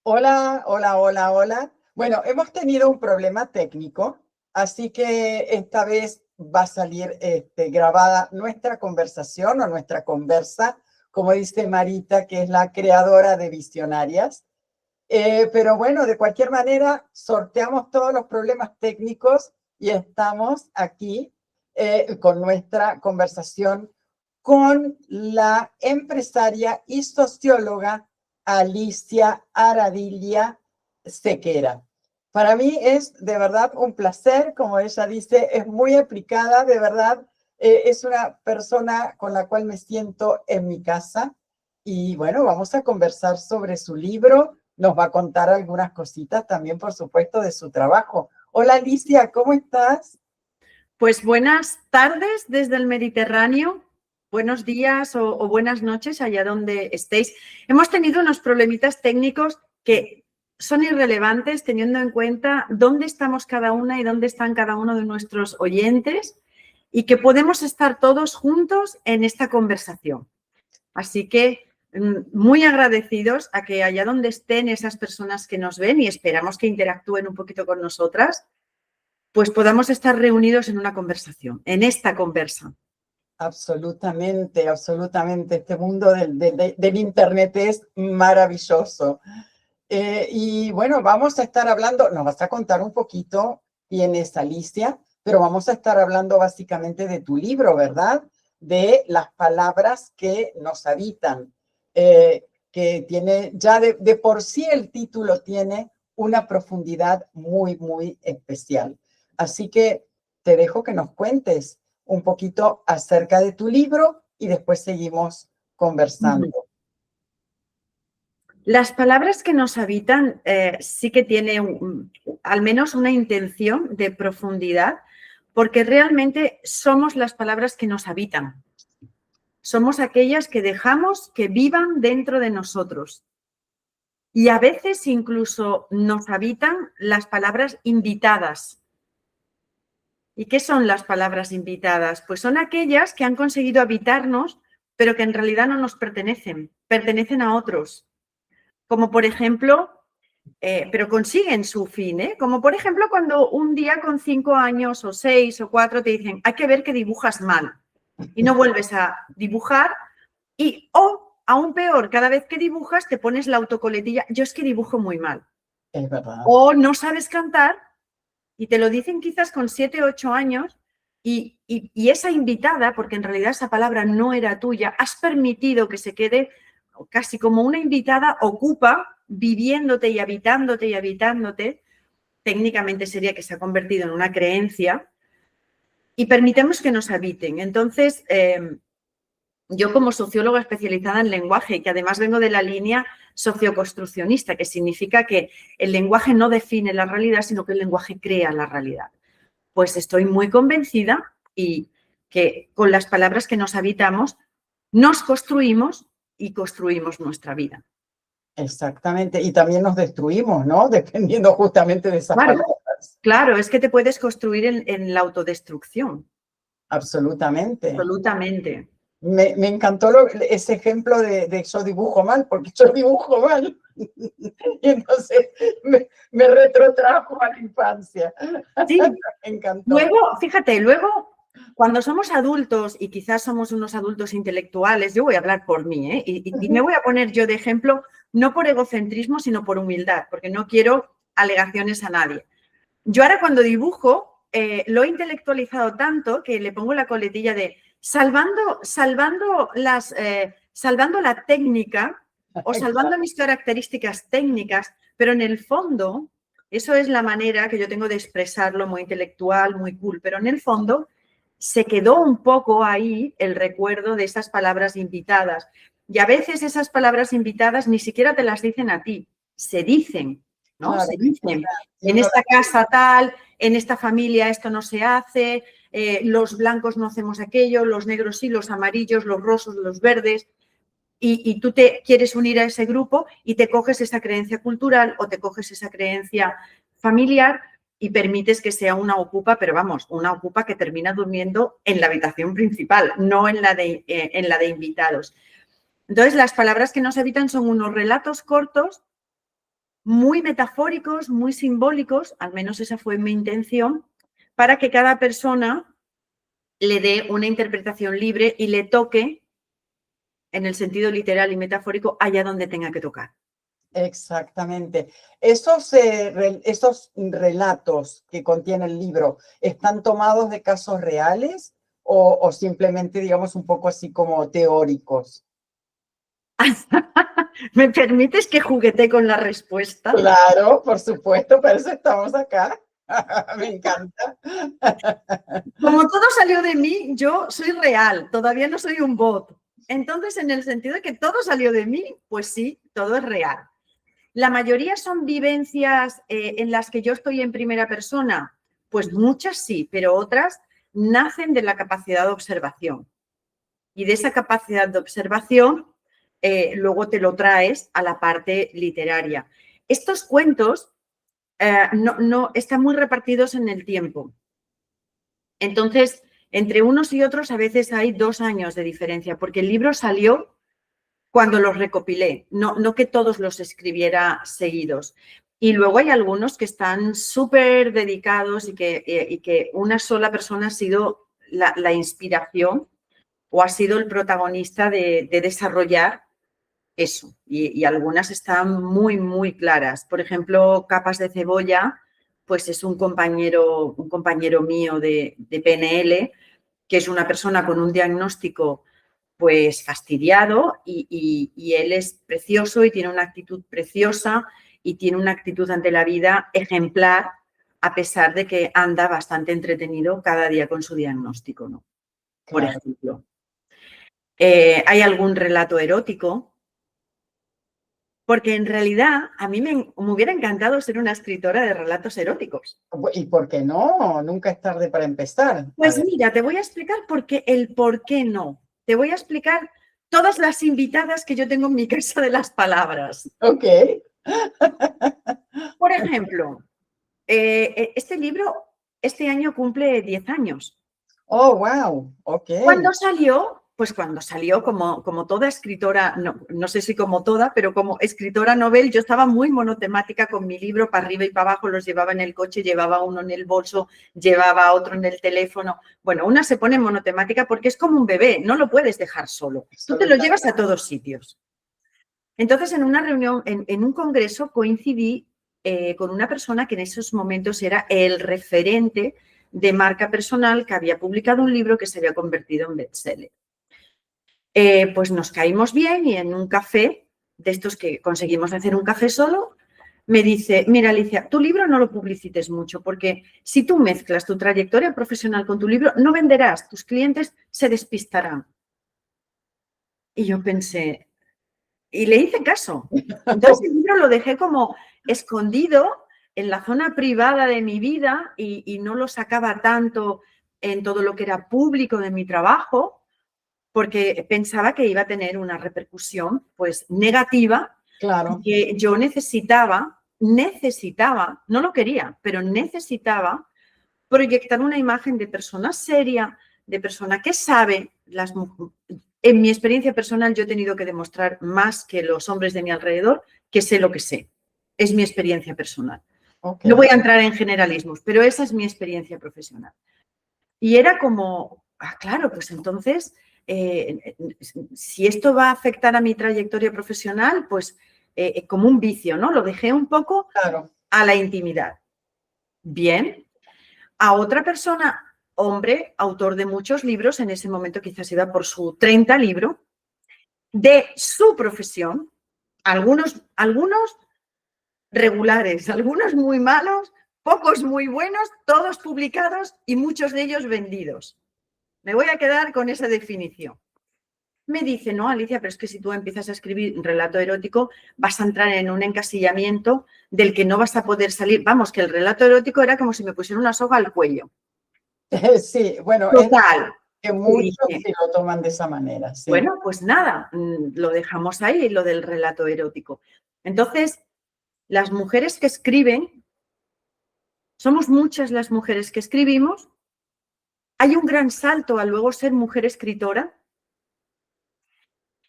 Hola, hola, hola, hola. Bueno, hemos tenido un problema técnico, así que esta vez va a salir grabada nuestra conversación o nuestra conversa, como dice Marita, que es la creadora de Visionarias. Pero bueno, de cualquier manera, sorteamos todos los problemas técnicos y estamos aquí con nuestra conversación con la empresaria y socióloga Alicia Aradilla Sequera. Para mí es de verdad un placer, como ella dice, es muy aplicada, de verdad, es una persona con la cual me siento en mi casa. Y bueno, vamos a conversar sobre su libro, nos va a contar algunas cositas también, por supuesto, de su trabajo. Hola Alicia, ¿cómo estás? Pues buenas tardes desde el Mediterráneo, buenos días o buenas noches allá donde estéis. Hemos tenido unos problemitas técnicos que son irrelevantes teniendo en cuenta dónde estamos cada una y dónde están cada uno de nuestros oyentes y que podemos estar todos juntos en esta conversación. Así que muy agradecidos a que allá donde estén esas personas que nos ven y esperamos que interactúen un poquito con nosotras, pues podamos estar reunidos en una conversación, en esta conversa. Absolutamente, absolutamente. Este mundo del Internet es maravilloso. Y bueno, vamos a estar hablando, nos vas a contar un poquito quién es Alicia, pero vamos a estar hablando básicamente de tu libro, ¿verdad? De las palabras que nos habitan, que tiene, ya de por sí el título tiene una profundidad muy, muy especial. Así que te dejo que nos cuentes un poquito acerca de tu libro y después seguimos conversando. Las palabras que nos habitan sí que tienen al menos una intención de profundidad, porque realmente somos las palabras que nos habitan. Somos aquellas que dejamos que vivan dentro de nosotros. Y a veces incluso nos habitan las palabras invitadas. ¿Y qué son las palabras invitadas? Pues son aquellas que han conseguido habitarnos, pero que en realidad no nos pertenecen, pertenecen a otros. Como por ejemplo, pero consiguen su fin, ¿eh? Como por ejemplo cuando un día con 5 años o 6 o 4 te dicen, hay que ver que dibujas mal y no vuelves a dibujar o aún peor, cada vez que dibujas te pones la autocoletilla, yo es que dibujo muy mal. Es verdad. O no sabes cantar y te lo dicen quizás con 7 o 8 años y esa invitada, porque en realidad esa palabra no era tuya, has permitido que se quede casi como una invitada, ocupa viviéndote y habitándote, técnicamente sería que se ha convertido en una creencia y permitemos que nos habiten. Entonces, yo como socióloga especializada en lenguaje y que además vengo de la línea socioconstruccionista, que significa que el lenguaje no define la realidad, sino que el lenguaje crea la realidad. Pues estoy muy convencida y que con las palabras que nos habitamos, nos construimos y construimos nuestra vida. Exactamente. Y también nos destruimos, ¿no? Dependiendo justamente de esas Claro, palabras. claro, es que te puedes construir en la autodestrucción. Absolutamente. Absolutamente. Me encantó ese ejemplo de yo dibujo mal, porque yo dibujo mal. Y entonces me retrotrajo a la infancia. Sí. Me encantó. Luego, fíjate, luego cuando somos adultos y quizás somos unos adultos intelectuales, yo voy a hablar por mí, ¿eh? Y me voy a poner yo de ejemplo, no por egocentrismo, sino por humildad, porque no quiero alegaciones a nadie. Yo ahora cuando dibujo lo he intelectualizado tanto que le pongo la coletilla de salvando la técnica o salvando mis características técnicas, pero en el fondo, eso es la manera que yo tengo de expresarlo, muy intelectual, muy cool, pero en el fondo se quedó un poco ahí el recuerdo de esas palabras invitadas. Y a veces esas palabras invitadas ni siquiera te las dicen a ti, se dicen, ¿no? Claro, Se dicen, y en uno esta casa tal, en esta familia esto no se hace, los blancos no hacemos aquello, los negros sí, los amarillos, los rosos, los verdes. Y tú te quieres unir a ese grupo y te coges esa creencia cultural o te coges esa creencia familiar y permites que sea una ocupa, pero vamos, una ocupa que termina durmiendo en la habitación principal, no en la de invitados. Entonces, las palabras que nos habitan son unos relatos cortos muy metafóricos, muy simbólicos, al menos esa fue mi intención, para que cada persona le dé una interpretación libre y le toque, en el sentido literal y metafórico, allá donde tenga que tocar. Exactamente. Esos relatos que contiene el libro, ¿están tomados de casos reales o simplemente, digamos, un poco así como teóricos? ¿Me permites que juguete con la respuesta? Claro, por supuesto, para eso estamos acá. Me encanta. Como todo salió de mí, yo soy real, todavía no soy un bot. Entonces, en el sentido de que todo salió de mí, pues sí, todo es real. La mayoría son vivencias en las que yo estoy en primera persona, pues muchas sí, pero otras nacen de la capacidad de observación. Y de esa capacidad de observación, luego te lo traes a la parte literaria. Estos cuentos no están muy repartidos en el tiempo. Entonces, entre unos y otros a veces hay 2 años de diferencia, porque el libro salió cuando los recopilé, no que todos los escribiera seguidos. Y luego hay algunos que están súper dedicados y que una sola persona ha sido la inspiración o ha sido el protagonista de desarrollar eso. Y algunas están muy, muy claras. Por ejemplo, Capas de cebolla, pues es un compañero mío de PNL, que es una persona con un diagnóstico pues fastidiado y él es precioso y tiene una actitud preciosa y tiene una actitud ante la vida ejemplar, a pesar de que anda bastante entretenido cada día con su diagnóstico, ¿no? Por Claro. ejemplo. Hay algún relato erótico, porque en realidad a mí me hubiera encantado ser una escritora de relatos eróticos. ¿Y por qué no? Nunca es tarde para empezar. Pues mira, te voy a explicar el por qué no. Te voy a explicar todas las invitadas que yo tengo en mi casa de las palabras. Ok. Por ejemplo, este libro este año cumple 10 años. Oh, wow. Ok. ¿Cuándo salió? Pues cuando salió, como toda escritora, no sé si como toda, pero como escritora novel, yo estaba muy monotemática con mi libro, para arriba y para abajo, los llevaba en el coche, llevaba uno en el bolso, llevaba otro en el teléfono. Bueno, una se pone monotemática porque es como un bebé, no lo puedes dejar solo. Tú te lo llevas a todos sitios. Entonces, en una reunión, en un congreso, coincidí con una persona que en esos momentos era el referente de marca personal, que había publicado un libro que se había convertido en bestseller. Pues nos caímos bien y en un café, de estos que conseguimos hacer un café solo, me dice, mira Alicia, tu libro no lo publicites mucho porque si tú mezclas tu trayectoria profesional con tu libro, no venderás, tus clientes se despistarán. Y yo pensé, y le hice caso. Entonces el libro lo dejé como escondido en la zona privada de mi vida y no lo sacaba tanto en todo lo que era público de mi trabajo, porque pensaba que iba a tener una repercusión pues negativa. Claro. Que yo necesitaba, no lo quería, pero necesitaba proyectar una imagen de persona seria, de persona que sabe. En mi experiencia personal yo he tenido que demostrar más que los hombres de mi alrededor que sé lo que sé. Es mi experiencia personal. Okay. No voy a entrar en generalismos, pero esa es mi experiencia profesional. Y era como, claro, pues entonces, si esto va a afectar a mi trayectoria profesional, pues como un vicio, ¿no? Lo dejé un poco Claro. a la intimidad. Bien. A otra persona, hombre, autor de muchos libros, en ese momento quizás iba por su 30 libro, de su profesión, algunos regulares, algunos muy malos, pocos muy buenos, todos publicados y muchos de ellos vendidos. Me voy a quedar con esa definición. Me dice, no, Alicia, pero es que si tú empiezas a escribir un relato erótico, vas a entrar en un encasillamiento del que no vas a poder salir. Vamos, que el relato erótico era como si me pusiera una soga al cuello. Sí, bueno, Total. es que muchos sí lo toman de esa manera. Sí. Bueno, pues nada, lo dejamos ahí, lo del relato erótico. Entonces, las mujeres que escriben, somos muchas las mujeres que escribimos. Hay un gran salto a luego ser mujer escritora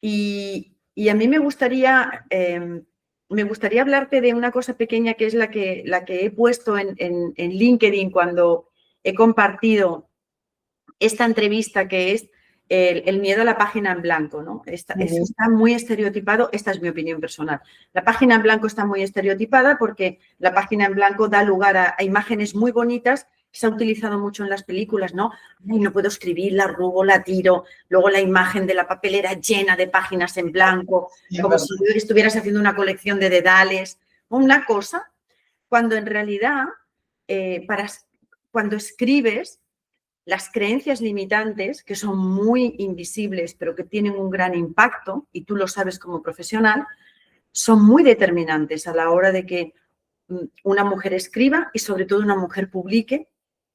y a mí me gustaría me gustaría hablarte de una cosa pequeña que es la que he puesto en LinkedIn cuando he compartido esta entrevista, que es el miedo a la página en blanco, ¿no? Está muy estereotipado, esta es mi opinión personal. La página en blanco está muy estereotipada porque la página en blanco da lugar a imágenes muy bonitas. Se ha utilizado mucho en las películas, ¿no? Ay, no puedo escribir, la arrugo, la tiro. Luego la imagen de la papelera llena de páginas en blanco, como si estuvieras haciendo una colección de dedales. Una cosa, cuando en realidad, cuando escribes, las creencias limitantes, que son muy invisibles, pero que tienen un gran impacto, y tú lo sabes como profesional, son muy determinantes a la hora de que una mujer escriba y sobre todo una mujer publique,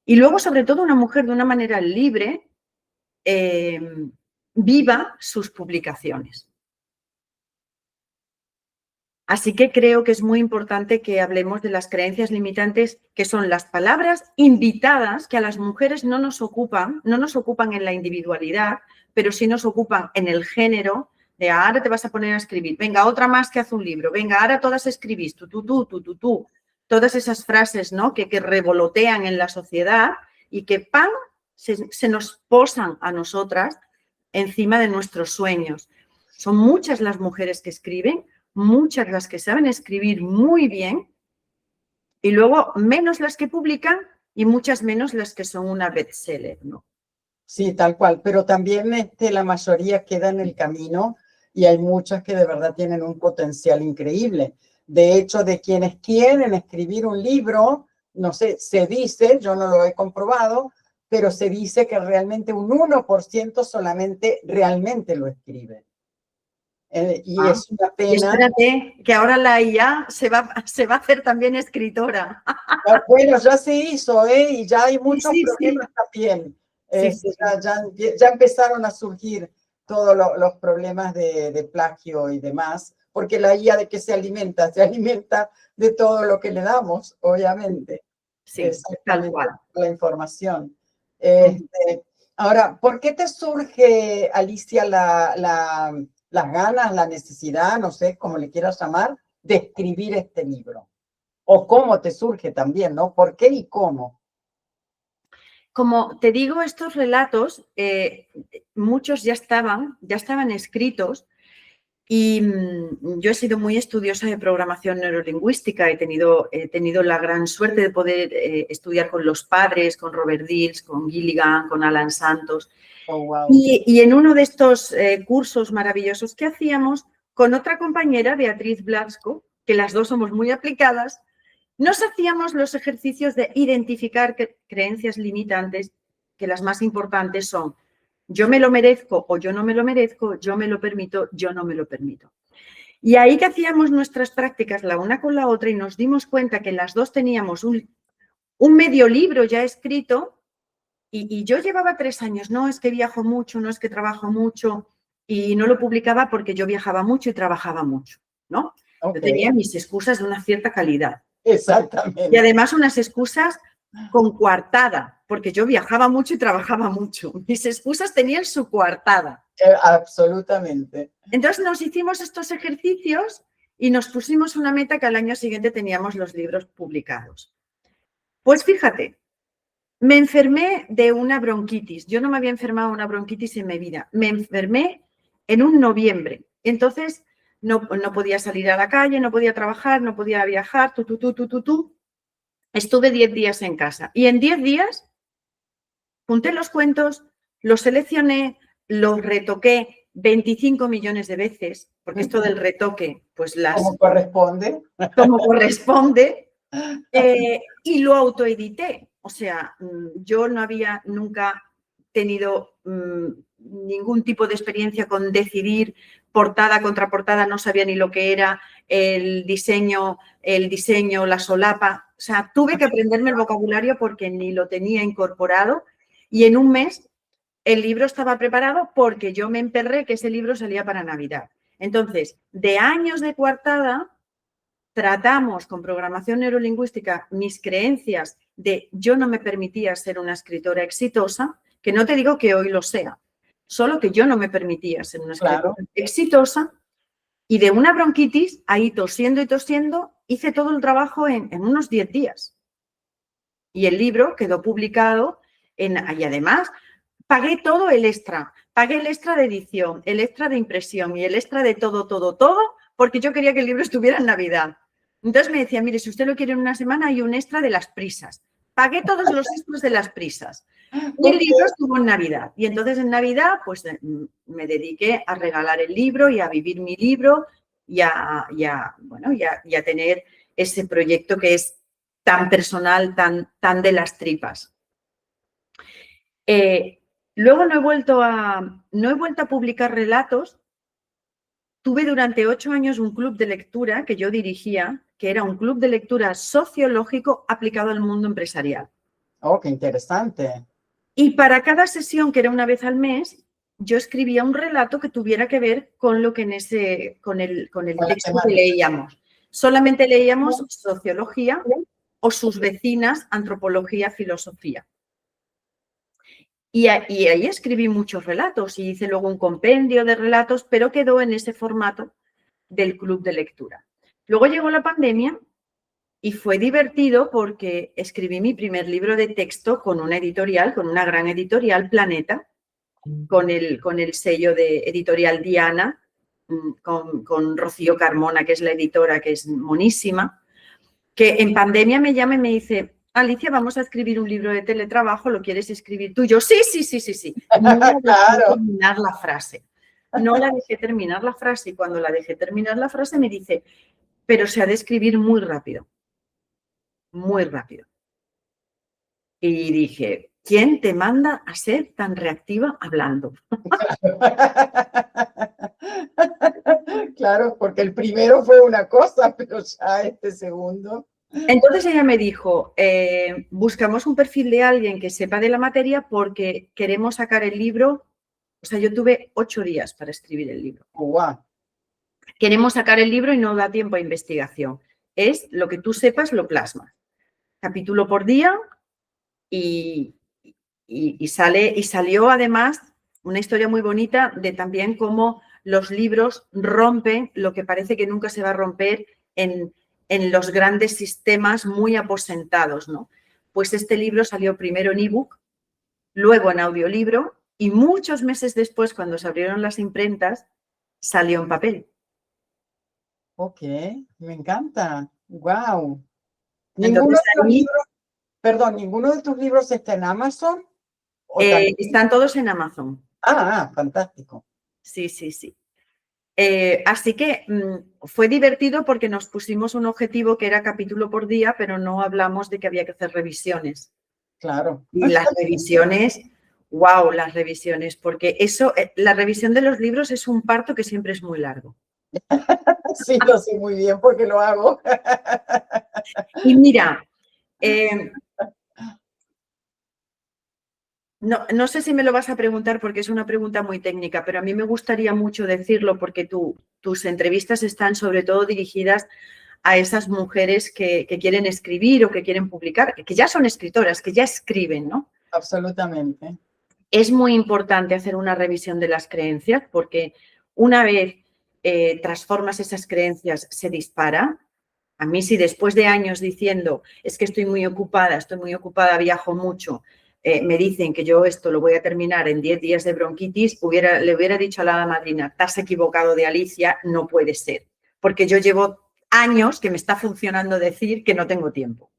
y luego sobre todo una mujer de una manera libre viva sus publicaciones. Así que creo que es muy importante que hablemos de las creencias limitantes, que son las palabras invitadas, que a las mujeres no nos ocupan en la individualidad, pero sí nos ocupan en el género, de ahora te vas a poner a escribir, venga, otra más que hace un libro, venga, ahora todas escribís, tú. Todas esas frases, ¿no?, que revolotean en la sociedad y que ¡pam!, se nos posan a nosotras encima de nuestros sueños. Son muchas las mujeres que escriben, muchas las que saben escribir muy bien y luego menos las que publican y muchas menos las que son una bestseller, ¿no? Sí, tal cual, pero también la mayoría queda en el camino y hay muchas que de verdad tienen un potencial increíble. De hecho, de quienes quieren escribir un libro, no sé, se dice, yo no lo he comprobado, pero se dice que realmente un 1% solamente realmente lo escribe. Y es una pena. Y espérate, que ahora la IA se va a hacer también escritora. Bueno, ya se hizo, y ya hay muchos problemas también. Ya empezaron a surgir todos los problemas de plagio y demás, porque la IA ¿de qué se alimenta? Se alimenta de todo lo que le damos, obviamente. Sí, tal cual. La información. Ahora, ¿por qué te surge, Alicia, las ganas, la necesidad, no sé cómo le quieras llamar, de escribir este libro? O cómo te surge también, ¿no? ¿Por qué y cómo? Como te digo, estos relatos, muchos ya estaban escritos y yo he sido muy estudiosa de programación neurolingüística. He tenido la gran suerte de poder estudiar con los padres, con Robert Dills, con Gilligan, con Alan Santos. Oh, wow. Y en uno de estos cursos maravillosos que hacíamos con otra compañera, Beatriz Blasco, que las dos somos muy aplicadas, nos hacíamos los ejercicios de identificar creencias limitantes, que las más importantes son yo me lo merezco o yo no me lo merezco, yo me lo permito, yo no me lo permito. Y ahí que hacíamos nuestras prácticas la una con la otra y nos dimos cuenta que las dos teníamos un medio libro ya escrito y yo llevaba 3 años, no es que viajo mucho, no es que trabajo mucho y no lo publicaba porque yo viajaba mucho y trabajaba mucho, ¿no? Okay. Yo tenía mis excusas de una cierta calidad. Exactamente. Y además unas excusas con coartada, porque yo viajaba mucho y trabajaba mucho. Mis excusas tenían su coartada. Absolutamente. Entonces nos hicimos estos ejercicios y nos pusimos una meta que al año siguiente teníamos los libros publicados. Pues fíjate, me enfermé de una bronquitis. Yo no me había enfermado de una bronquitis en mi vida. Me enfermé en un noviembre. Entonces no podía salir a la calle, no podía trabajar, no podía viajar, Estuve 10 días en casa y en 10 días junté los cuentos, los seleccioné, los retoqué 25 millones de veces, porque esto del retoque, pues ¿Cómo corresponde? Como corresponde, y lo autoedité. O sea, yo no había nunca tenido ningún tipo de experiencia con decidir portada contra portada, no sabía ni lo que era el diseño, la solapa. O sea, tuve que aprenderme el vocabulario porque ni lo tenía incorporado y en un mes el libro estaba preparado porque yo me emperré que ese libro salía para Navidad. Entonces, de años de coartada, tratamos con programación neurolingüística mis creencias de yo no me permitía ser una escritora exitosa, que no te digo que hoy lo sea, solo que yo no me permitía ser una escritora exitosa Y de una bronquitis, ahí tosiendo y tosiendo, hice todo el trabajo en unos 10 días. Y el libro quedó publicado y además pagué todo el extra. Pagué el extra de edición, el extra de impresión y el extra de todo, porque yo quería que el libro estuviera en Navidad. Entonces me decía, mire, si usted lo quiere en una semana, hay un extra de las prisas. Pagué todos los extras de las prisas. Y el libro estuvo en Navidad. Y entonces en Navidad, pues me dediqué a regalar el libro y a vivir mi libro y a tener ese proyecto que es tan personal, tan de las tripas. Luego no he vuelto a publicar relatos. Tuve durante 8 años un club de lectura que yo dirigía, que era un club de lectura sociológico aplicado al mundo empresarial. Oh, qué interesante. Y para cada sesión, que era una vez al mes, yo escribía un relato que tuviera que ver con lo que con el texto que leíamos. Solamente leíamos sociología o sus vecinas, antropología, filosofía. Y ahí escribí muchos relatos y hice luego un compendio de relatos, pero quedó en ese formato del club de lectura. Luego llegó la pandemia y fue divertido porque escribí mi primer libro de texto con una editorial, con una gran editorial, Planeta, con el sello de editorial Diana, con Rocío Carmona, que es la editora, que es monísima, que en pandemia me llama y me dice, Alicia, vamos a escribir un libro de teletrabajo, ¿lo quieres escribir tú? Yo, sí. No la dejé terminar la frase. No la dejé terminar la frase y cuando la dejé terminar la frase me dice, pero se ha de escribir muy rápido. Muy rápido. Y dije, ¿quién te manda a ser tan reactiva hablando? Claro, porque el primero fue una cosa, pero ya este segundo. Entonces ella me dijo, buscamos un perfil de alguien que sepa de la materia porque queremos sacar el libro. O sea, yo tuve 8 días para escribir el libro. Wow. Queremos sacar el libro y no da tiempo a investigación. Es lo que tú sepas, lo plasmas. Capítulo por día y salió además una historia muy bonita de también cómo los libros rompen lo que parece que nunca se va a romper en los grandes sistemas muy aposentados, ¿no? Pues este libro salió primero en ebook, luego en audiolibro y muchos meses después, cuando se abrieron las imprentas, salió en papel. Ok, me encanta. Wow. Entonces, ¿Ninguno de tus libros está en Amazon? Están todos en Amazon. Fantástico. Sí. Así que fue divertido porque nos pusimos un objetivo que era capítulo por día, pero no hablamos de que había que hacer revisiones. Claro. Y las revisiones, wow, las revisiones, porque eso, la revisión de los libros es un parto que siempre es muy largo. Sí, lo sé muy bien porque lo hago. Y mira, no sé si me lo vas a preguntar porque es una pregunta muy técnica, pero a mí me gustaría mucho decirlo porque tus entrevistas están sobre todo dirigidas a esas mujeres que quieren escribir o que quieren publicar, que ya son escritoras, que ya escriben, ¿no? Absolutamente. Es muy importante hacer una revisión de las creencias porque una vez transformas esas creencias, se dispara. A mí, si después de años diciendo, es que estoy muy ocupada, viajo mucho, me dicen que yo esto lo voy a terminar en 10 días de bronquitis, le hubiera dicho a la hada madrina, te has equivocado de Alicia, no puede ser. Porque yo llevo años que me está funcionando decir que no tengo tiempo.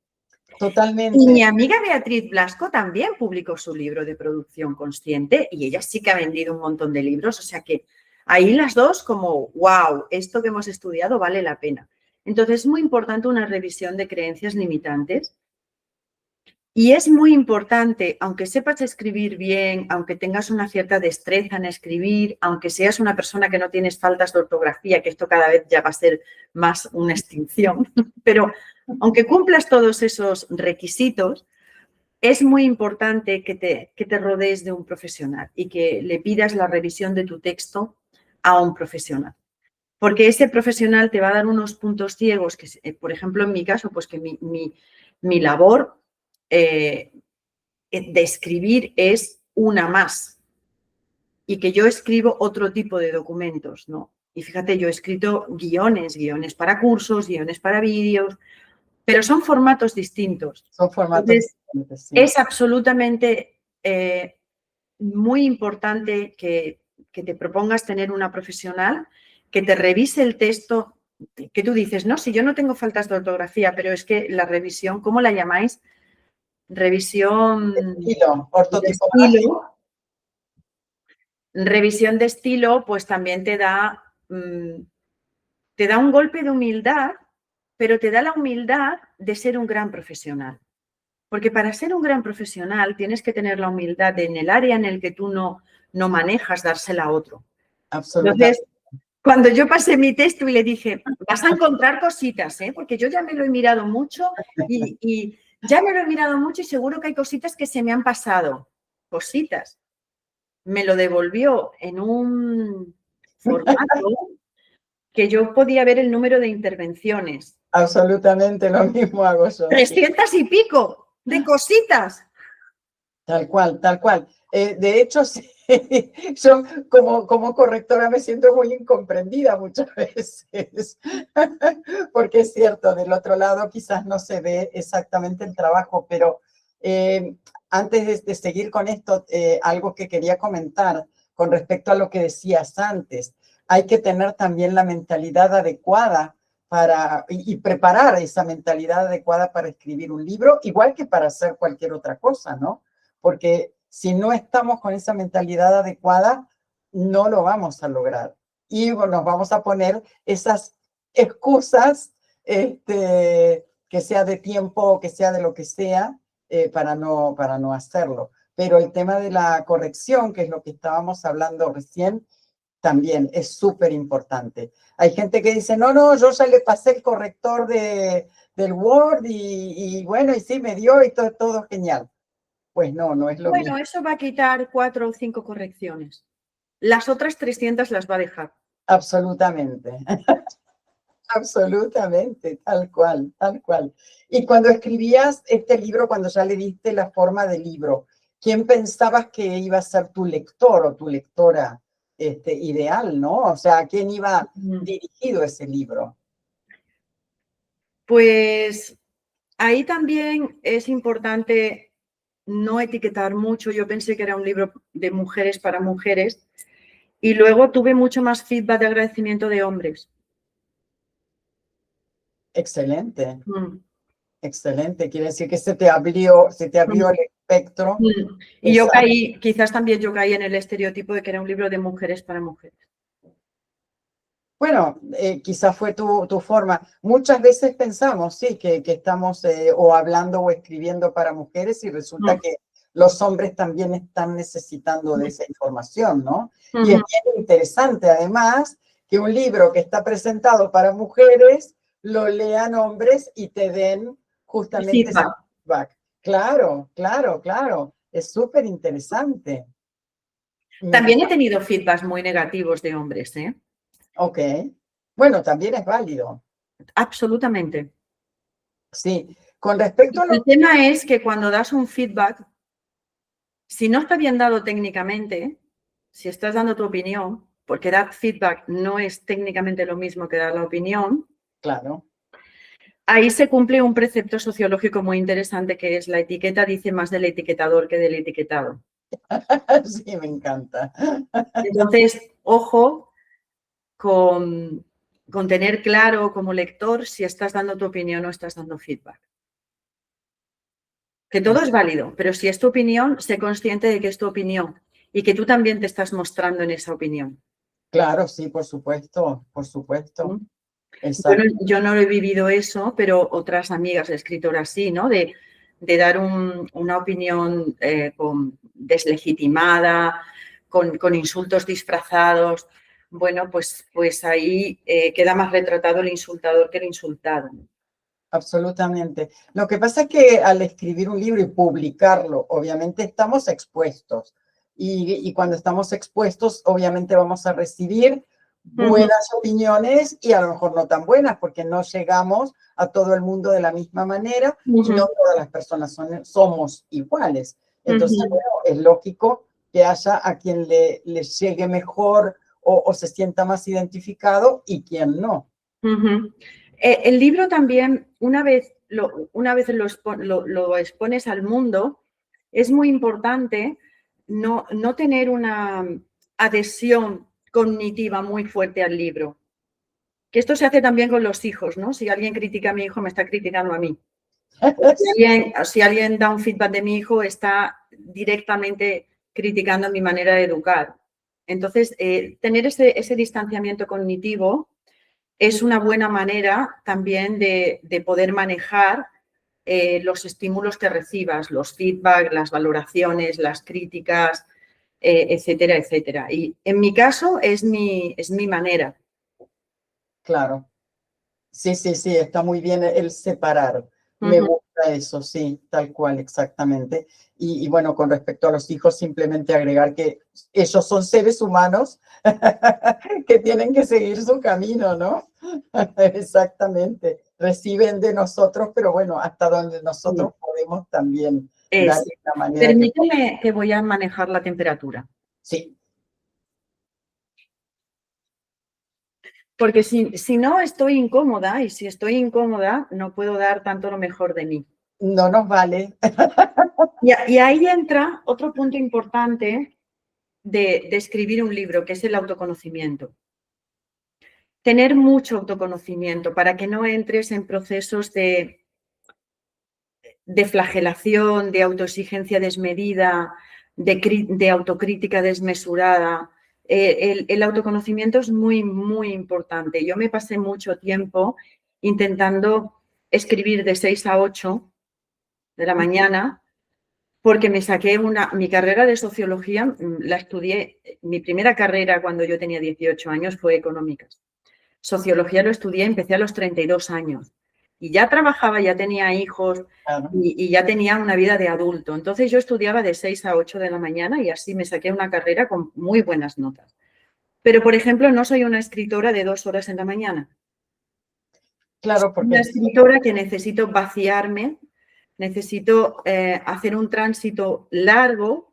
Totalmente. Y mi amiga Beatriz Blasco también publicó su libro de producción consciente y ella sí que ha vendido un montón de libros. O sea que ahí las dos como, wow, esto que hemos estudiado vale la pena. Entonces es muy importante una revisión de creencias limitantes y es muy importante, aunque sepas escribir bien, aunque tengas una cierta destreza en escribir, aunque seas una persona que no tienes faltas de ortografía, que esto cada vez ya va a ser más una extinción, pero aunque cumplas todos esos requisitos, es muy importante que te rodees de un profesional y que le pidas la revisión de tu texto a un profesional. Porque ese profesional te va a dar unos puntos ciegos que, por ejemplo, en mi caso, pues que mi labor de escribir es una más y que yo escribo otro tipo de documentos, ¿no? Y fíjate, yo he escrito guiones para cursos, guiones para vídeos, pero son formatos distintos. Son formatos Entonces, diferentes, sí. es absolutamente muy importante que te propongas tener una profesional que te revise el texto, que tú dices, no, si yo no tengo faltas de ortografía, pero es que la revisión, ¿cómo la llamáis? Revisión Estilo, de ortotipografía. estilo. Revisión de estilo, pues también te da un golpe de humildad, pero te da la humildad de ser un gran profesional. Porque para ser un gran profesional tienes que tener la humildad de en el área en el que tú no manejas, dársela a otro. Absolutamente. Entonces, cuando yo pasé mi texto y le dije, vas a encontrar cositas, porque yo ya me lo he mirado mucho y ya me lo he mirado mucho y seguro que hay cositas que se me han pasado. Cositas. Me lo devolvió en un formato que yo podía ver el número de intervenciones. Absolutamente lo mismo hago yo. 300 y pico de cositas. Tal cual, tal cual. De hecho, sí, yo como correctora me siento muy incomprendida muchas veces, porque es cierto, del otro lado quizás no se ve exactamente el trabajo, pero antes de seguir con esto, algo que quería comentar con respecto a lo que decías antes, hay que tener también la mentalidad adecuada y preparar esa mentalidad adecuada para escribir un libro, igual que para hacer cualquier otra cosa, ¿no? Porque si no estamos con esa mentalidad adecuada, no lo vamos a lograr. Y nos vamos a poner esas excusas, que sea de tiempo, que sea de lo que sea, para no hacerlo. Pero el tema de la corrección, que es lo que estábamos hablando recién, también es súper importante. Hay gente que dice, no, yo ya le pasé el corrector del Word y bueno, y sí, me dio y todo genial. Pues no es lo mismo. Bueno, eso va a quitar 4 o 5 correcciones. Las otras 300 las va a dejar. Absolutamente. Absolutamente, tal cual, tal cual. Y cuando escribías este libro, cuando ya le diste la forma de libro, ¿quién pensabas que iba a ser tu lector o tu lectora ideal, no? O sea, ¿a quién iba dirigido ese libro? Pues ahí también es importante no etiquetar mucho. Yo pensé que era un libro de mujeres para mujeres y luego tuve mucho más feedback de agradecimiento de hombres. Excelente, excelente. Quiere decir que se te abrió el espectro. Y yo caí, quizás también yo caí en el estereotipo de que era un libro de mujeres para mujeres. Bueno, quizás fue tu forma. Muchas veces pensamos, sí, que estamos o hablando o escribiendo para mujeres y resulta que los hombres también están necesitando de esa información, ¿no? Y es bien interesante, además, que un libro que está presentado para mujeres lo lean hombres y te den justamente ese feedback. Claro, claro, claro. Es súper interesante. También he tenido feedbacks muy negativos de hombres, ¿eh? Ok. Bueno, también es válido. Absolutamente. Sí. Con respecto a El tema es que cuando das un feedback, si no está bien dado técnicamente, si estás dando tu opinión, porque dar feedback no es técnicamente lo mismo que dar la opinión, claro. Ahí se cumple un precepto sociológico muy interesante que es la etiqueta dice más del etiquetador que del etiquetado. Sí, me encanta. Entonces, ojo con tener claro como lector si estás dando tu opinión o estás dando feedback. Que todo es válido, pero si es tu opinión, sé consciente de que es tu opinión y que tú también te estás mostrando en esa opinión. Claro, sí, por supuesto, por supuesto. Yo no lo he vivido eso, pero otras amigas escritoras sí, ¿no? De dar una opinión deslegitimada, con insultos disfrazados. Bueno, pues ahí queda más retratado el insultador que el insultado. Absolutamente. Lo que pasa es que al escribir un libro y publicarlo, obviamente estamos expuestos. Y cuando estamos expuestos, obviamente vamos a recibir buenas opiniones y a lo mejor no tan buenas, porque no llegamos a todo el mundo de la misma manera y no todas las personas somos iguales. Entonces, bueno, es lógico que haya a quien le llegue mejor o se sienta más identificado y quién no. El libro también, una vez lo expones al mundo, es muy importante no tener una adhesión cognitiva muy fuerte al libro. Que esto se hace también con los hijos, ¿no? Si alguien critica a mi hijo, me está criticando a mí. Si alguien da un feedback de mi hijo, está directamente criticando mi manera de educar. Entonces, tener ese distanciamiento cognitivo es una buena manera también de poder manejar los estímulos que recibas, los feedback, las valoraciones, las críticas, etcétera, etcétera. Y en mi caso es mi manera. Claro. Sí, está muy bien el separar. Me gusta eso, sí, tal cual, exactamente. Y bueno, con respecto a los hijos, simplemente agregar que ellos son seres humanos que tienen que seguir su camino, ¿no? Exactamente. Reciben de nosotros, pero bueno, hasta donde nosotros podemos también darle la manera Permíteme que voy a manejar la temperatura. Sí. Porque si no estoy incómoda, y si estoy incómoda, no puedo dar tanto lo mejor de mí. No nos vale. Y ahí entra otro punto importante de escribir un libro, que es el autoconocimiento. Tener mucho autoconocimiento para que no entres en procesos de flagelación, de autoexigencia desmedida, de autocrítica desmesurada. El autoconocimiento es muy, muy importante. Yo me pasé mucho tiempo intentando escribir de 6 a 8 de la mañana porque me saqué mi carrera de sociología, la estudié, mi primera carrera cuando yo tenía 18 años fue económicas. Sociología lo estudié, empecé a los 32 años y ya trabajaba, ya tenía hijos y ya tenía una vida de adulto. Entonces yo estudiaba de 6 a 8 de la mañana y así me saqué una carrera con muy buenas notas. Pero, por ejemplo, no soy una escritora de 2 horas en la mañana. Claro, porque... Soy una escritora que necesito vaciarme, necesito hacer un tránsito largo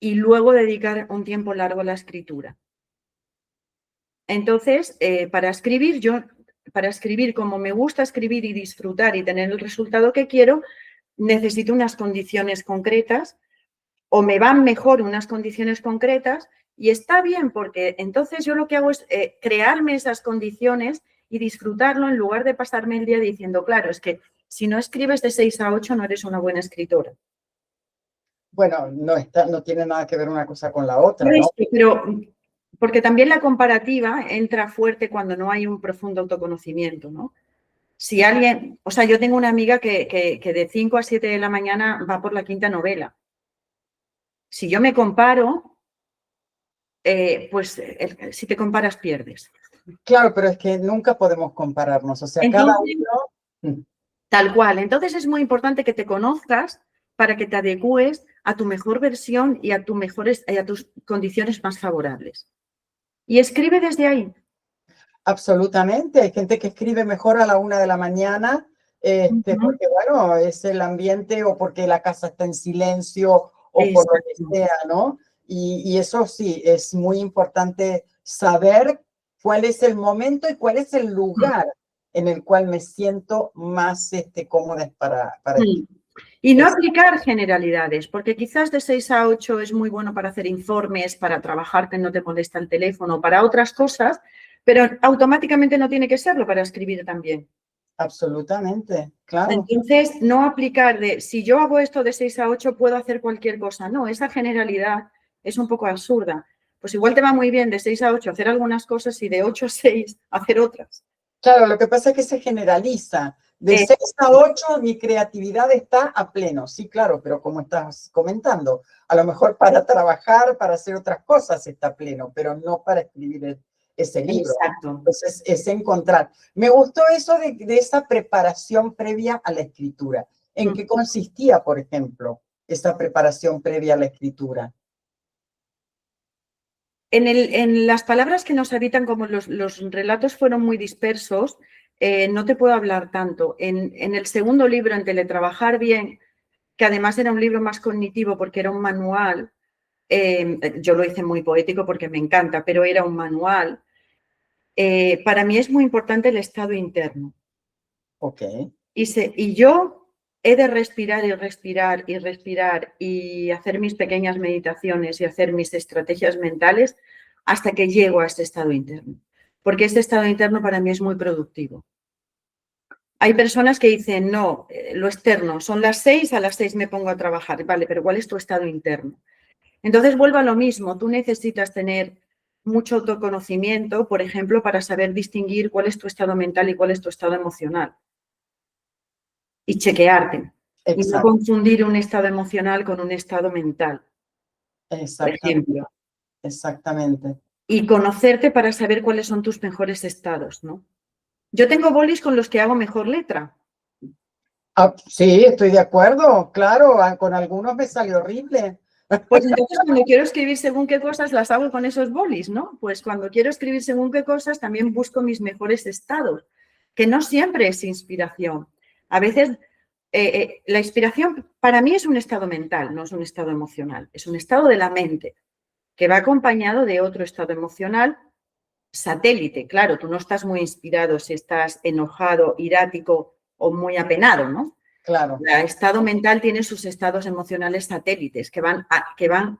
y luego dedicar un tiempo largo a la escritura. Entonces, para escribir como me gusta escribir y disfrutar y tener el resultado que quiero, necesito unas condiciones concretas o me van mejor unas condiciones concretas y está bien porque entonces yo lo que hago es crearme esas condiciones y disfrutarlo en lugar de pasarme el día diciendo, claro, es que si no escribes de 6 a 8 no eres una buena escritora. Bueno, no tiene nada que ver una cosa con la otra, ¿no? Pero porque también la comparativa entra fuerte cuando no hay un profundo autoconocimiento, ¿no? Si alguien, o sea, yo tengo una amiga que de 5 a 7 de la mañana va por la 5ª novela. Si yo me comparo, pues si te comparas pierdes. Claro, pero es que nunca podemos compararnos, o sea, Entonces, cada uno... Tal cual. Entonces es muy importante que te conozcas para que te adecúes a tu mejor versión y a tus condiciones más favorables. Y escribe desde ahí. Absolutamente. Hay gente que escribe mejor a la 1 de la mañana, porque, bueno, es el ambiente o porque la casa está en silencio o por lo que sea, ¿no? Y eso sí, es muy importante saber cuál es el momento y cuál es el lugar en el cual me siento más cómoda para escribir. Y no aplicar generalidades, porque quizás de 6 a 8 es muy bueno para hacer informes, para trabajar que no te molesta el teléfono, para otras cosas, pero automáticamente no tiene que serlo para escribir también. Absolutamente, claro. Entonces, no aplicar de, si yo hago esto de 6 a 8, puedo hacer cualquier cosa. No, esa generalidad es un poco absurda. Pues igual te va muy bien de 6 a 8 hacer algunas cosas y de 8 a 6 hacer otras. Claro, lo que pasa es que se generaliza. De 6 a 8 mi creatividad está a pleno. Sí, claro, pero como estás comentando, a lo mejor para trabajar, para hacer otras cosas está a pleno, pero no para escribir ese libro. Exacto. Entonces, es encontrar. Me gustó eso de esa preparación previa a la escritura. ¿En qué consistía, por ejemplo, esa preparación previa a la escritura? En las palabras que nos habitan, como los relatos fueron muy dispersos, no te puedo hablar tanto. En el segundo libro, en Teletrabajar Bien, que además era un libro más cognitivo porque era un manual, yo lo hice muy poético porque me encanta, pero era un manual. Para mí es muy importante el estado interno. Ok, Y yo he de respirar y respirar y respirar y hacer mis pequeñas meditaciones y hacer mis estrategias mentales hasta que llego a este estado interno. Porque este estado interno para mí es muy productivo. Hay personas que dicen, no, lo externo, son las 6, a las 6 me pongo a trabajar. Vale, pero ¿cuál es tu estado interno? Entonces vuelvo a lo mismo, tú necesitas tener mucho autoconocimiento, por ejemplo, para saber distinguir cuál es tu estado mental y cuál es tu estado emocional. Y chequearte. Y no exacto, confundir un estado emocional con un estado mental, por exactamente, ejemplo. exactamente. Y conocerte para saber cuáles son tus mejores estados, ¿no? Yo tengo bolis con los que hago mejor letra. Ah, sí, estoy de acuerdo, claro, con algunos me salió horrible. Pues entonces cuando quiero escribir según qué cosas las hago con esos bolis, ¿no? Pues cuando quiero escribir según qué cosas también busco mis mejores estados, que no siempre es inspiración. A veces la inspiración para mí es un estado mental, no es un estado emocional, es un estado de la mente que va acompañado de otro estado emocional satélite. Claro, tú no estás muy inspirado si estás enojado, irático o muy apenado, ¿no? Claro, El estado mental tiene sus estados emocionales satélites que van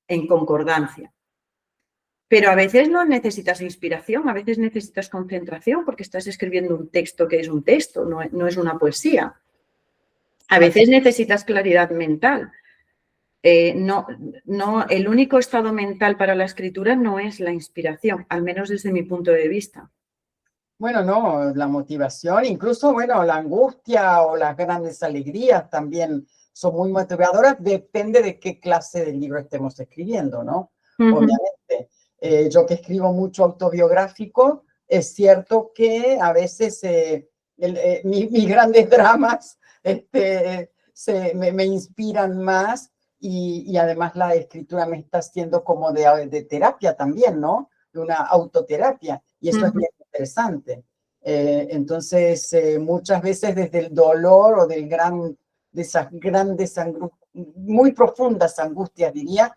en concordancia. Pero a veces no necesitas inspiración, a veces necesitas concentración porque estás escribiendo un texto que es un texto, no es una poesía. A veces necesitas claridad mental. El único estado mental para la escritura no es la inspiración, al menos desde mi punto de vista. bueno, no, la motivación, incluso, bueno, la angustia o las grandes alegrías también son muy motivadoras, depende de qué clase de libro estemos escribiendo, ¿no? Obviamente, yo que escribo mucho autobiográfico, es cierto que a veces mis grandes dramas me inspiran más y además la escritura me está haciendo como de terapia también, ¿no? De una autoterapia, y eso es bien interesante. Entonces, muchas veces desde el dolor o de esas grandes, muy profundas angustias, diría,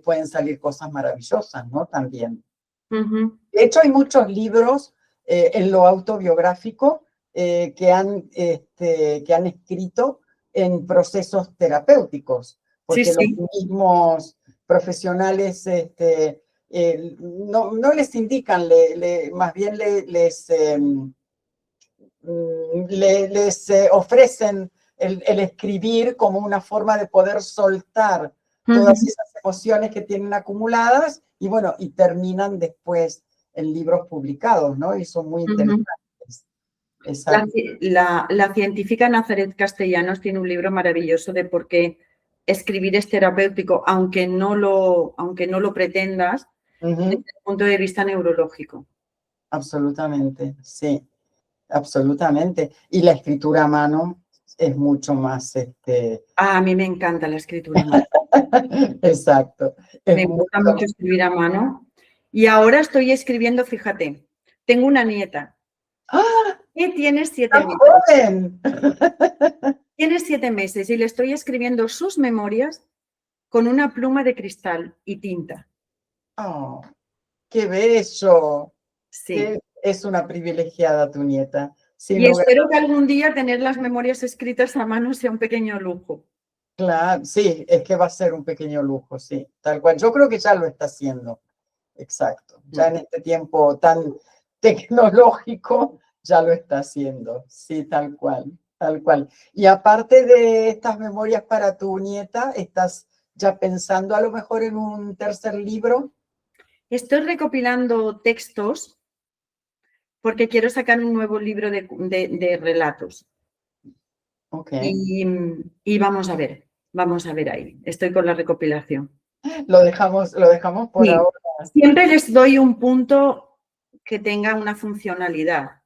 pueden salir cosas maravillosas, ¿no? También. De hecho, hay muchos libros en lo autobiográfico que han escrito en procesos terapéuticos, Sí, porque los sí. mismos profesionales no les indican, más bien les ofrecen el escribir como una forma de poder soltar todas esas emociones que tienen acumuladas y bueno, y terminan después en libros publicados, ¿no? Y son muy interesantes. Exacto. La científica Nazaret Castellanos tiene un libro maravilloso de por qué escribir es terapéutico, aunque no lo pretendas, desde el punto de vista neurológico. Absolutamente, sí, absolutamente. Y la escritura a mano es mucho más, A mí me encanta la escritura a mano. exacto. Es Me gusta mucho escribir a mano. Y ahora estoy escribiendo, fíjate, tengo una nieta ¡Ah! que tiene 7 ¡Tan meses. joven! Tiene 7 meses y le estoy escribiendo sus memorias con una pluma de cristal y tinta. Oh, ¡qué bello! Sí. Es una privilegiada tu nieta, sin Y lugar. espero que algún día tener las memorias escritas a mano sea un pequeño lujo. Claro, sí, es que va a ser un pequeño lujo, sí, tal cual. Yo creo que ya lo está haciendo, exacto. Ya en este tiempo tan tecnológico, ya lo está haciendo, sí, tal cual, tal cual. Y aparte de estas memorias para tu nieta, ¿estás ya pensando a lo mejor en un tercer libro? Estoy recopilando textos porque quiero sacar un nuevo libro de relatos. Ok, Y vamos a ver ahí. Estoy con la recopilación. lo dejamos por Sí, ahora. siempre les doy un punto que tenga una funcionalidad,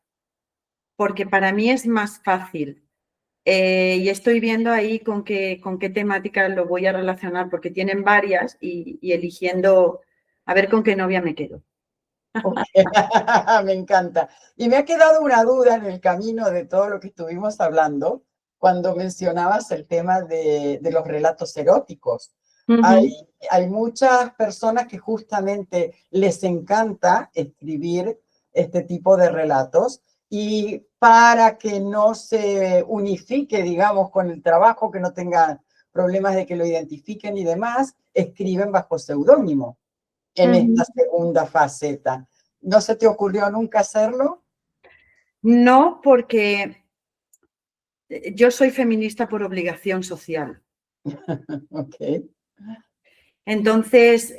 porque para mí es más fácil. Y estoy viendo ahí con qué temática lo voy a relacionar, porque tienen varias y eligiendo a ver con qué novia me quedo. Okay. Me encanta. Y me ha quedado una duda en el camino de todo lo que estuvimos hablando cuando mencionabas el tema de los relatos eróticos, Hay muchas personas que justamente les encanta escribir este tipo de relatos y para que no se unifique, digamos, con el trabajo, que no tengan problemas de que lo identifiquen y demás, escriben bajo seudónimo en esta segunda faceta. ¿No se te ocurrió nunca hacerlo? No, porque yo soy feminista por obligación social. Ok. Entonces,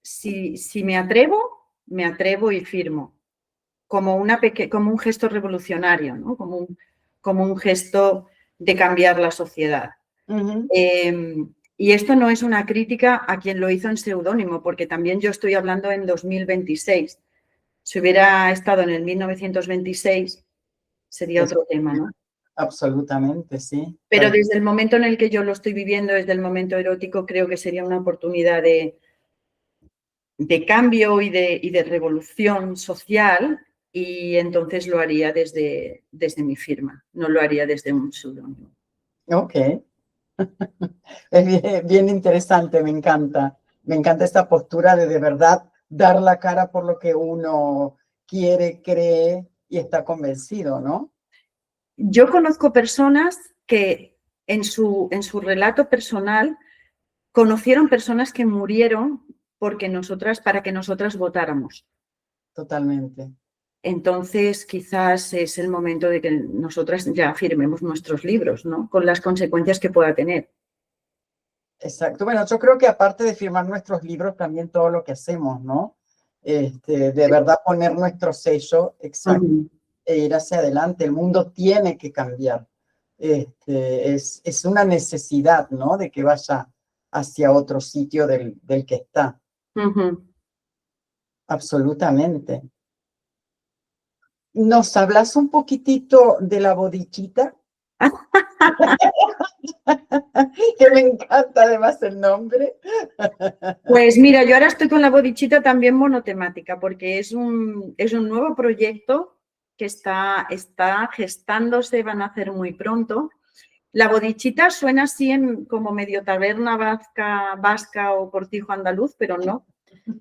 si me atrevo y firmo, como un gesto revolucionario, ¿no? Como un gesto de cambiar la sociedad. Y esto no es una crítica a quien lo hizo en seudónimo, porque también yo estoy hablando en 2026. Si hubiera estado en el 1926, sería otro tema, ¿no? Absolutamente, sí. Pero desde el momento en el que yo lo estoy viviendo, desde el momento erótico, creo que sería una oportunidad de cambio y de revolución social, y entonces lo haría desde mi firma, no lo haría desde un seudónimo. Ok. Es bien interesante, me encanta. Me encanta esta postura de verdad dar la cara por lo que uno quiere, cree y está convencido, ¿no? Yo conozco personas que en su relato personal conocieron personas que murieron para que nosotras votáramos. Totalmente. Entonces, quizás es el momento de que nosotras ya firmemos nuestros libros, ¿no? Con las consecuencias que pueda tener. Exacto. Bueno, yo creo que aparte de firmar nuestros libros, también todo lo que hacemos, ¿no? De verdad poner nuestro sello exacto e ir hacia adelante. El mundo tiene que cambiar. Es una necesidad, ¿no? De que vaya hacia otro sitio del que está. Absolutamente. ¿Nos hablas un poquitito de la bodichita? Que me encanta además el nombre. Pues mira, yo ahora estoy con la bodichita también monotemática, porque es un nuevo proyecto que está gestándose, van a hacer muy pronto. La bodichita suena así como medio taberna vasca o cortijo andaluz, pero no.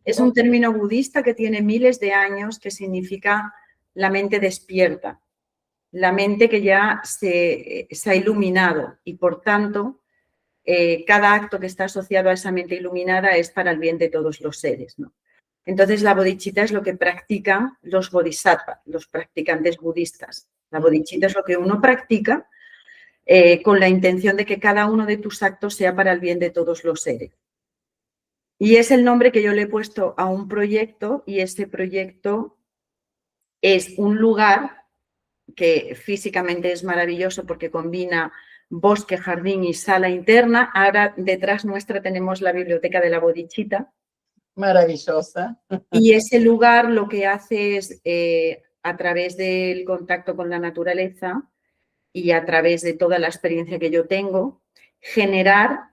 Es un término budista que tiene miles de años, que significa la mente despierta, la mente que ya se ha iluminado, y por tanto cada acto que está asociado a esa mente iluminada es para el bien de todos los seres, ¿no? Entonces, la bodichita es lo que practican los bodhisattvas, los practicantes budistas. La bodichita es lo que uno practica con la intención de que cada uno de tus actos sea para el bien de todos los seres. Y es el nombre que yo le he puesto a un proyecto, y este proyecto es un lugar que físicamente es maravilloso porque combina bosque, jardín y sala interna. Ahora detrás nuestra tenemos la biblioteca de la bodichita. Maravillosa. Y ese lugar lo que hace es, a través del contacto con la naturaleza y a través de toda la experiencia que yo tengo, generar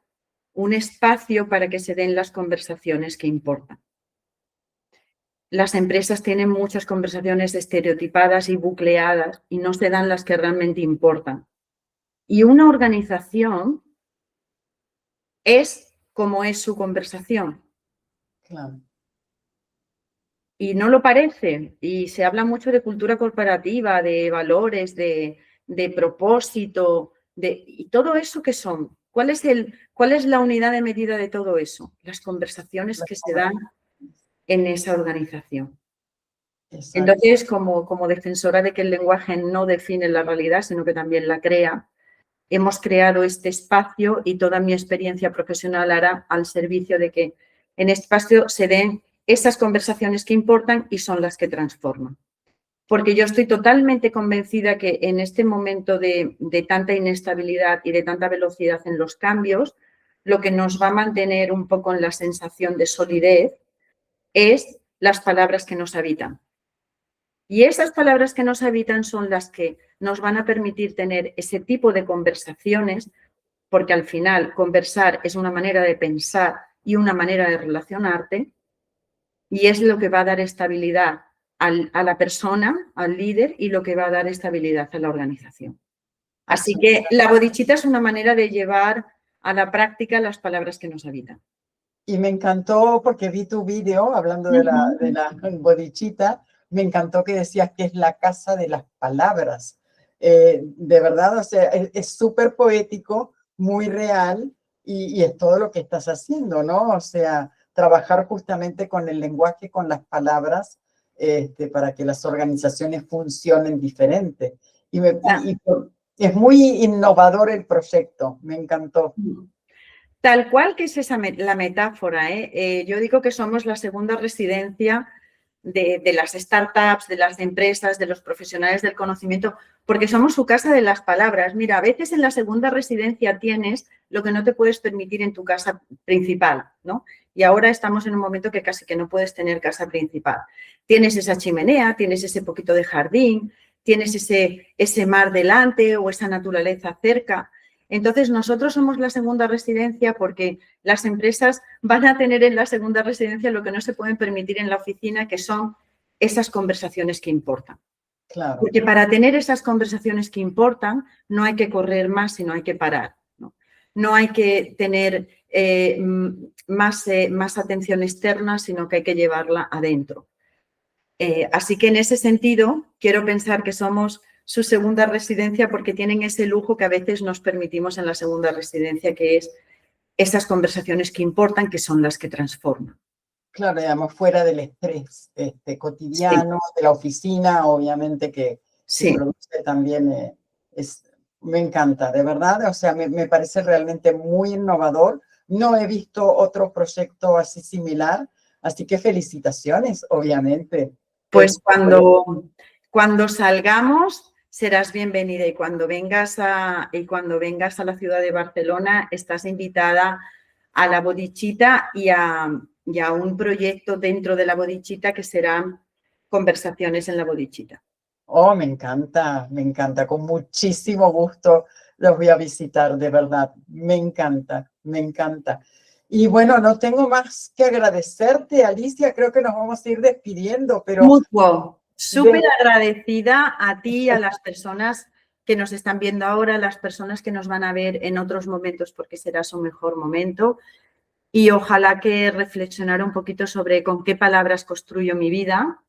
un espacio para que se den las conversaciones que importan. Las empresas tienen muchas conversaciones estereotipadas y bucleadas y no se dan las que realmente importan. Y una organización es como es su conversación. Claro. Y no lo parece. Y se habla mucho de cultura corporativa, de valores, de propósito, ¿y todo eso qué son? ¿Cuál es la unidad de medida de todo eso? Las conversaciones que se dan en esa organización. Exacto. Entonces, como defensora de que el lenguaje no define la realidad, sino que también la crea, hemos creado este espacio, y toda mi experiencia profesional hará al servicio de que en este espacio se den esas conversaciones que importan y son las que transforman. Porque yo estoy totalmente convencida que en este momento de tanta inestabilidad y de tanta velocidad en los cambios, lo que nos va a mantener un poco en la sensación de solidez es las palabras que nos habitan. Y esas palabras que nos habitan son las que nos van a permitir tener ese tipo de conversaciones, porque al final conversar es una manera de pensar y una manera de relacionarte, y es lo que va a dar estabilidad a la persona, al líder, y lo que va a dar estabilidad a la organización. Así que la bodichita es una manera de llevar a la práctica las palabras que nos habitan. Y me encantó porque vi tu video hablando de la bodichita. Me encantó que decías que es la casa de las palabras. De verdad, o sea, es súper poético, muy real y es todo lo que estás haciendo, ¿no? O sea, trabajar justamente con el lenguaje, con las palabras, para que las organizaciones funcionen diferente. Es muy innovador el proyecto, me encantó. Tal cual que es la metáfora, yo digo que somos la segunda residencia de las startups, de las empresas, de los profesionales del conocimiento, porque somos su casa de las palabras. Mira, a veces en la segunda residencia tienes lo que no te puedes permitir en tu casa principal, ¿no? Y ahora estamos en un momento que casi que no puedes tener casa principal. Tienes esa chimenea, tienes ese poquito de jardín, tienes ese mar delante o esa naturaleza cerca. Entonces, nosotros somos la segunda residencia porque las empresas van a tener en la segunda residencia lo que no se pueden permitir en la oficina, que son esas conversaciones que importan. Claro. Porque para tener esas conversaciones que importan, no hay que correr más, sino hay que parar. No hay que tener más atención externa, sino que hay que llevarla adentro. Así que en ese sentido, quiero pensar que somos su segunda residencia porque tienen ese lujo que a veces nos permitimos en la segunda residencia, que es esas conversaciones que importan, que son las que transforman. Claro, digamos, fuera del estrés cotidiano, de la oficina, obviamente que produce también, me encanta, de verdad, o sea, me parece realmente muy innovador. No he visto otro proyecto así similar, así que felicitaciones, obviamente. Pues cuando salgamos serás bienvenida y cuando vengas a la ciudad de Barcelona estás invitada a la Bodichita y a un proyecto dentro de la Bodichita que serán conversaciones en la Bodichita. Oh, me encanta, con muchísimo gusto los voy a visitar, de verdad, me encanta, me encanta. Y bueno, no tengo más que agradecerte, Alicia, creo que nos vamos a ir despidiendo, pero... Mutuo, súper agradecida a ti y a las personas que nos están viendo ahora, las personas que nos van a ver en otros momentos porque será su mejor momento y ojalá que reflexionar un poquito sobre con qué palabras construyo mi vida,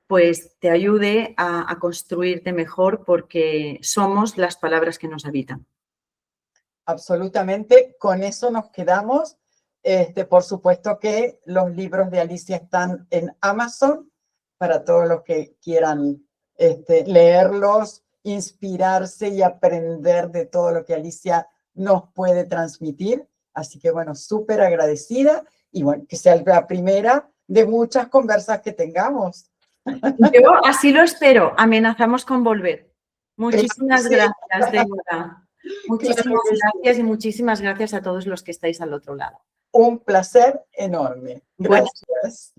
pues te ayude a construirte mejor porque somos las palabras que nos habitan. Absolutamente, con eso nos quedamos. Por supuesto que los libros de Alicia están en Amazon para todos los que quieran leerlos, inspirarse y aprender de todo lo que Alicia nos puede transmitir. Así que bueno, súper agradecida y bueno, que sea la primera de muchas conversas que tengamos. Yo así lo espero, amenazamos con volver. Muchísimas gracias, de verdad. Muchísimas gracias y muchísimas gracias a todos los que estáis al otro lado. Un placer enorme. Gracias.